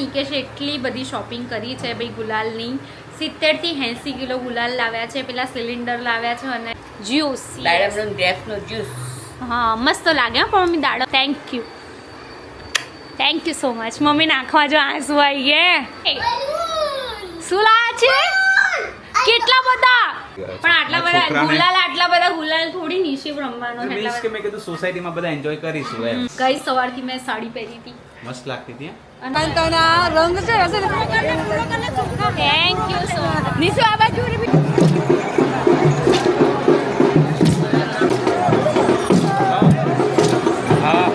નિકેશે એટલી બધી શોપિંગ કરી છે ભાઈ ગુલાલની 70 થી 80 કિલો ગુલાલ લાવ્યા છે, પેલા સિલિન્ડર લાવ્યા છે અને જ્યુસ દાડમનો ગ્રેપ્સનો જ્યુસ. હા મસ્ત લાગે હો પણ મમ્મી દાડમ. Thank you so much mummy. નાખવા જો આંસુ આવી ગયા. શું લાયા છે? કેટલા બધા પણ આટલા બધા ગુલાલ થોડી નીચે રમવાનો છે. મીન્સ કે મેં કીધું સોસાયટીમાં બધા એન્જોય કરીશું એમ. ગઈ સવારથી મેં સાડી પહેરી હતી, મસ્ત લાગતી હતી. રંગ છે. Thank you so much. નીચે આ બાજુ હા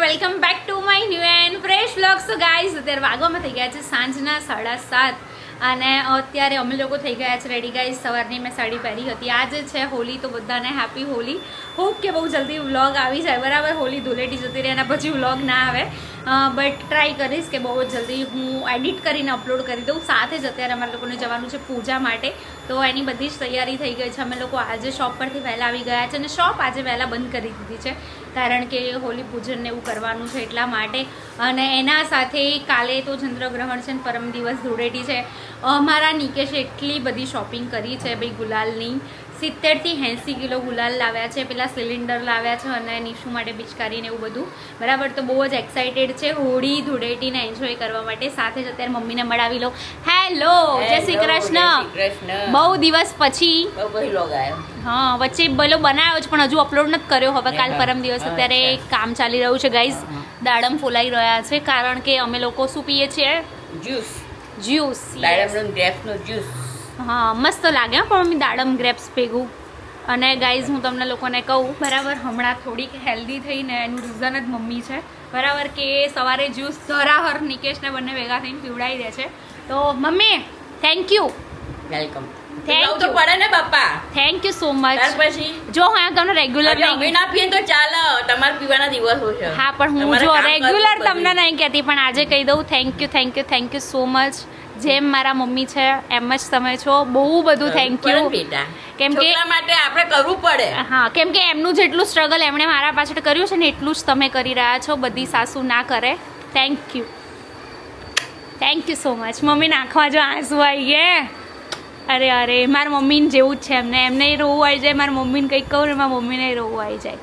welcome back to my new and fresh vlogs. તો ગાઈઝ અત્યારે વાગવામાં થઈ ગયા છે સાંજના 7:30 અને અત્યારે અમે લોકો થઈ ગયા છે રેડી. ગાઈઝ સવારની મેં સાડી પહેરી હતી. આજે છે હોલી, તો બધાને હેપી હોલી. હોપ કે બહુ જલ્દી વ્લોગ આવી જાય, બરાબર. હોલી ધૂળેટી જતી રહે એના પછી વ્લોગ ના આવે, બટ ટ્રાય કરીશ કે બહુ જ જલ્દી હું એડિટ કરીને અપલોડ કરી દઉં. સાથે જ અત્યારે અમારે લોકોને જવાનું છે પૂજા માટે, તો એની બધી જ તૈયારી થઈ ગઈ છે. અમે લોકો આજે શોપ પરથી વહેલા આવી ગયા છે અને શોપ આજે વહેલા બંધ કરી દીધી છે, કારણ કે હોલી પૂજનને એવું કરવાનું છે એટલા માટે. અને એના સાથે કાલે તો ચંદ્રગ્રહણ છે ને પરમ દિવસ ધૂળેટી છે. અમારા નિકેશે એટલી બધી શોપિંગ કરી છે ભાઈ ગુલાલની. 70 થી 80 કિલો ગુલાલ લાવ્યા છે, પેલા સિલિન્ડર લાવ્યા છે અને નિશુ માટે પિચકારીને એવું બધું, બરાબર. તો બહુ જ એક્સાઇટેડ છે હોળી ધૂળેટીને એન્જોય કરવા માટે. સાથે જ અત્યારે મમ્મીને મળાવી લો. હેલો, જય શ્રી કૃષ્ણ. બહુ દિવસ પછી હા વચ્ચે બોલો બનાવ્યો છે પણ હજુ અપલોડ નથી કર્યો. હવે કાલ પરમ દિવસ અત્યારે કામ ચાલી રહ્યું છે ગાઈઝ. દાડમ ફોલાઈ રહ્યા છે કારણ કે અમે લોકો શું પીએ છીએ? જ્યુસ. દાડમનો ગ્રેપ્સનો જ્યુસ. હા મસ્ત લાગે પણ મમ્મી દાડમ ગ્રેપ્સ ભેગું. અને ગાઈઝ હું તમને લોકોને કહું, બરાબર, હમણાં થોડીક હેલ્ધી થઈને એનું રીઝન જ મમ્મી છે, બરાબર. કે સવારે જ્યુસ ધરાહર નિકેશને બંને ભેગા થઈને પીવડાવી દે છે. તો mummy thank you. Welcome. Thank you પડે ને બાપા. Thank you so much. ત્યાર પછી જો હું તમને રેગ્યુલર અમે ના પીએ તો ચાલે, તમારે પીવાના દિવસો છે. હા પણ હું જો રેગ્યુલર તમને નહીં કહેતી, પણ આજે કહી દઉં થેન્ક યુ સો મચ. જેમ મારા મમ્મી છે એમ જ તમે છો. બહુ બધું થેન્ક યુ. કેમ કે માટે આપણે કરવું પડે. હા, કેમ કે એમનું જેટલું સ્ટ્રગલ એમણે મારા પાછળ કર્યું છે ને એટલું જ તમે કરી રહ્યા છો. બધી સાસુ ના કરે. Thank you so much. Mummy નાખવા જો આંસુ આવી ગયા. અરે મારા મમ્મીને જેવું જ છે. એમને રોવું આવી જાય, મારા મમ્મીને કંઈક કહું ને મારા મમ્મીને રોવું આવી જાય.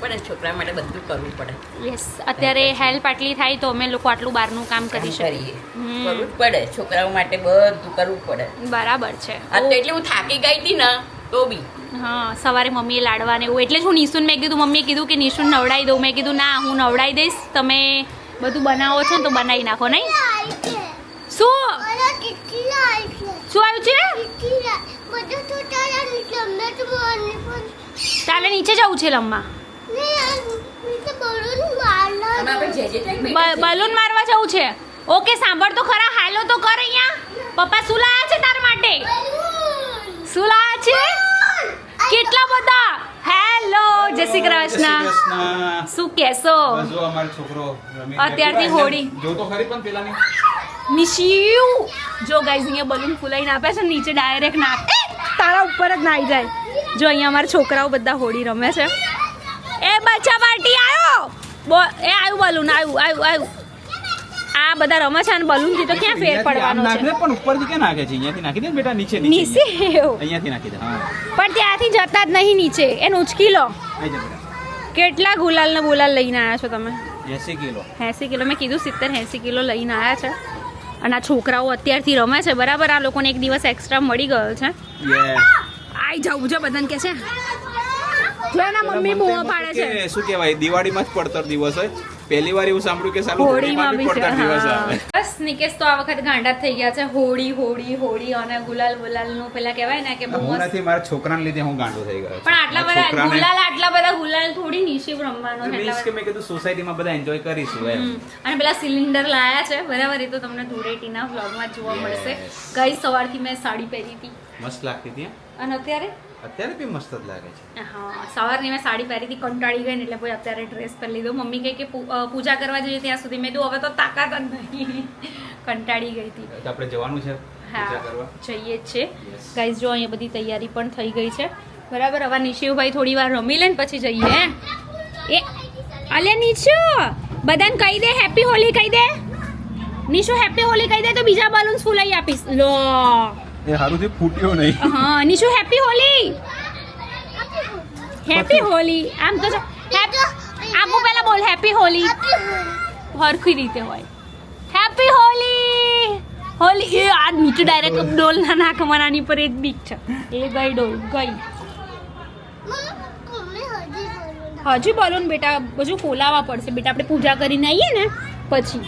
પણ છોકરા માટે બધું કરવું પડે. યસ, અત્યારે હેલ્પ આટલી થાય તો અમે લોકો આટલું બહારનું કામ કરી શકીએ. કરવું જ પડે, છોકરાઓ માટે બધું કરવું પડે. બરાબર છે. આ તો એટલે હું થાકી ગઈ હતી ને તો બી. હા, સવારે મમ્મીએ લાડવા ને એવું, એટલે જ હું નિશુને મેં કીધું, મમ્મીએ કીધું કે નિશુને નવડાવી દઉં. મેં કીધું ના, હું નવડાવી દઈશ, તમે બધું બનાવો છો ને તો બનાવી નાખો. નહીં શું આવ્યું છે? ચાલે નીચે જવું છે લમ્મા. બલૂન મારવા જવું છે. ઓકે સાંભળ તો ખરા, હાલો તો કર. અહીંયા પપ્પા શું લાયા છે તાર માટે? શું લાયા છે? કેટલા બધા. હેલો, જય શ્રી કૃષ્ણ. શું કહેશો? અત્યારથી હોળી જો તો ખરી પણ પેલાની નિશિયુ જો ગાઈઝ અહીંયા બલૂન ફૂલાઈને આપ્યા છે, નીચે ડાયરેક્ટ નાખે તારા ઉપર જ નાઈ જાય. જો અહીંયા અમારા છોકરાઓ બધા હોળી રમે છે. એ બચ્ચા પાર્ટી આવ્યો. એ આવ્યું બલૂન, આવ્યું. આ બધા રમે છે અને બલૂન થી તો ક્યાં ફેર પડવાનો છે? પણ ઉપરથી ક્યાં નાખે છે? અહીંયાથી નાખી દે બેટા, નીચે અહીંયાથી નાખી દે. હા, પણ ત્યાંથી જતા જ નહીં નીચે. એ ઉચકી લો. કેટલા ગુલાલ ને બોલાલ લઈને આવ્યા છો તમે? 80 કિલો. મેં કીધું 70-80 કિલો લઈને આવ્યા છે. અને આ છોકરાઓ અત્યારથી રમે છે, બરાબર. આ લોકોને એક દિવસ એક્સ્ટ્રા મળી ગયો છે. આઈ જવું છે બધાને કે છે. જો એના મમ્મી બૂમો પાડે છે. શું કહેવાય, દિવાળીમાં જ પડતર દિવસ હોય. પહેલી વાર એવું સાંભળ્યું કે સાલું હોળીમાં બી પડતર દિવસ આવે. બસ નિકેશ તો આ વખત ગાંડા થઈ ગયા છે. હોળી અને ગુલાલ નું પેલા કહેવાય ને કે હું નથી, મારા છોકરાને લીધે હું ગાંડો થઈ ગયો. પણ આટલા બધા ગુલાલ થોડી નીચે રમવાનો છે. મીન્સ કે મેં કીધું સોસાયટીમાં બધા એન્જોય કરીશું એમ. અને પેલા સિલિન્ડર લાયા છે, બરાબર. એ તો તમને ધૂળેટીના વ્લોગમાં જોવા મળશે. ગઈ સવારથી મેં સાડી પહેરી હતી, મસ્ત લાગતી હતી. અને અત્યારે અત્યારે બી મસ્ત જ લાગે છે. હા સવારની મેં સાડી પહેરી હતી, કંટાળી ગઈ ને એટલે પછી અત્યારે ડ્રેસ પહેરી લીધો. મમ્મી કહે કે પૂજા કરવા જઈએ ત્યાં સુધી મેં કીધું હવે તો તાકાત જ નહીં, કંટાળી ગઈ હતી. તો આપણે જવાનું છે હા પૂજા કરવા. જઈએ જ છે ગાઈઝ. જો અહીંયા બધી તૈયારી પણ થઈ ગઈ છે બરાબર. હવે નિશિવભાઈ થોડી વાર રમી લે ને પછી જઈએ. એ અલ્યા નીચુ બધાને કહી દે હેપી હોલી કહી દે. નિશુ હેપી હોલી કહી દે તો બીજા બલૂન્સ ફૂલાઈ આપીશ. લો એ હારું થી ફૂટ્યો નહીં. હા નિશુ હેપી હોલી, હેપી હોલી. આમ તો આપું પહેલા બોલ હેપી હોલી હરખી રીતે હોય. હેપી હોલી હોલી. એ આ નીચે ડાયરેક્ટ ડોલ ના નાખ મનાની પર એક બીક છે. એ ગઈ ડોલ ગઈ. હજી બલૂન બેટા બધું ખોલાવા પડશે બેટા. આપણે પૂજા કરીને આવીએ ને પછી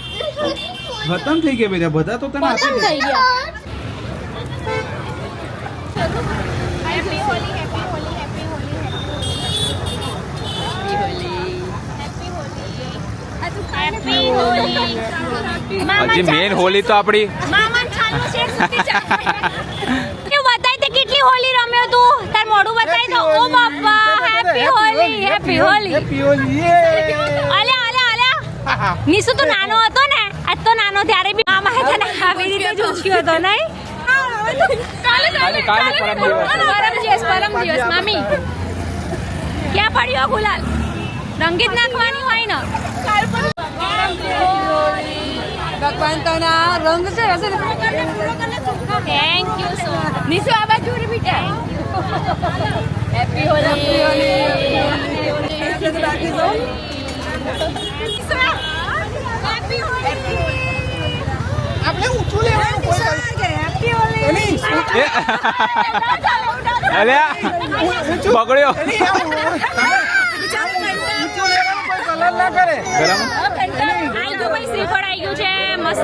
ખતમ થઈ ગયા બેટા, બધા તો તને ખતમ આપી થઈ ગયા. Happy Holi happy Holi happy Holi happy Holi. હજી મેન હોલી તો આપણી મામા ચાલુ છે સુધી ચાલુ. તું બતાય તે કેટલી હોલી રમ્યો તું, તાર મોઢું બતાય તો. ઓ બાપા હેપી હોલી હેપી હોલી. અલ્યા અલ્યા અલ્યા નિશુ તો નાનો હતો ને, આજ તો નાનો ત્યારે બી મામા તને આવી રીતે જ ઉછ્યો હતો નહીં. પરમ દિવસ મામી ક્યાં પડ્યો ગુલાલ? રંગીત નાખવાની હોય ને. ભગવાન તના રંગ છે thank you so much. Nishu આ બાજુ રે બેટા હેપી હોલી. આપણે ઊંચું લેવાનું હેપી હોલી અલ્યા પકડ્યો. કલર ના કરે. ગરમ આઈ ગયું ભાઈ, શ્રીફળ આઈ ગયું છે મસ્ત.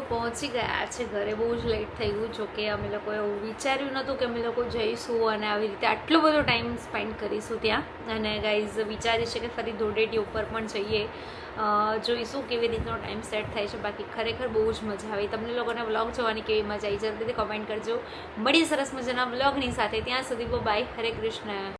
પહોંચી ગયા છે ઘરે. બહુ જ લેટ થઈ ગયું. જો કે અમે લોકોએ એવું વિચાર્યું નહોતું કે અમે લોકો જઈશું અને આવી રીતે આટલો બધો ટાઈમ સ્પેન્ડ કરીશું ત્યાં. અને ગાઈઝ વિચારી છે કે ફરી ધૂળેટી ઉપર પણ જઈએ, જોઈશું કેવી રીતનો ટાઈમ સેટ થાય છે. બાકી ખરેખર બહુ જ મજા આવી. તમને લોકોને વ્લોગ જોવાની કેવી મજા આવી જલ્દીથી કમેન્ટ કરજો. મળી સરસ મજાના વ્લોગની સાથે. ત્યાં સુધી બાય. હરે કૃષ્ણ.